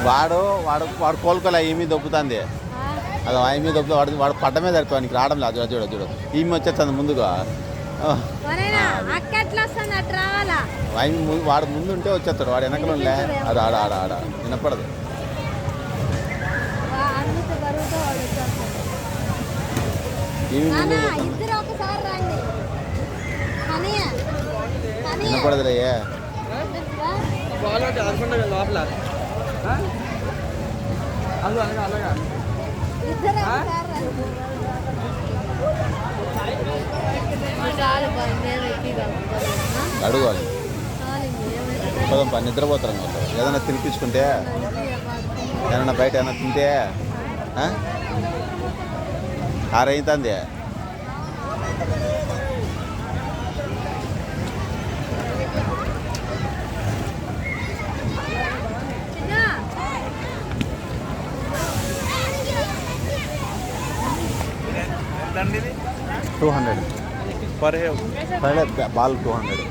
వాడు వాడు వాడు కోలుకోలే ఈమె దొబ్బుతుంది. అది ఆయన మీద దొబ్బుతా వాడు పడ్డమే సరిపోయి నీకు రావడం లేదు. చూడు చూడు ఈమె వచ్చేస్తుంది ముందుగా. వాడు ముందు ఉంటే వచ్చేస్తాడు, వాడు వెనకలే. అది ఆడ ఆడ ఆడ వినపడదు. వినపడదులే. అడుగువాలి నిద్రపోతారు. ఏదైనా తినిపించుకుంటే ఏమన్నా బయట ఏమన్నా తింటే ఆరైతుంది. $200 పర్ హెడ్. బాల్ 200.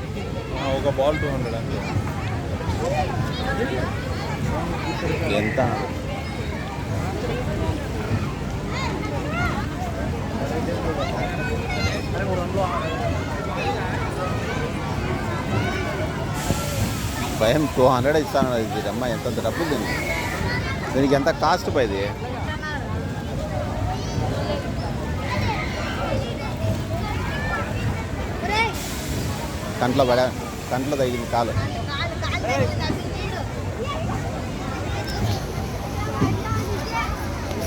ఒక బాల్ 200 అంతే. ఎంత భయం 200 ఇస్తాను. ఇది అమ్మ ఎంత డబ్బులు దీనికి ఎంత కాస్ట్ పైది. కంట్లో తగిలింది కాలు.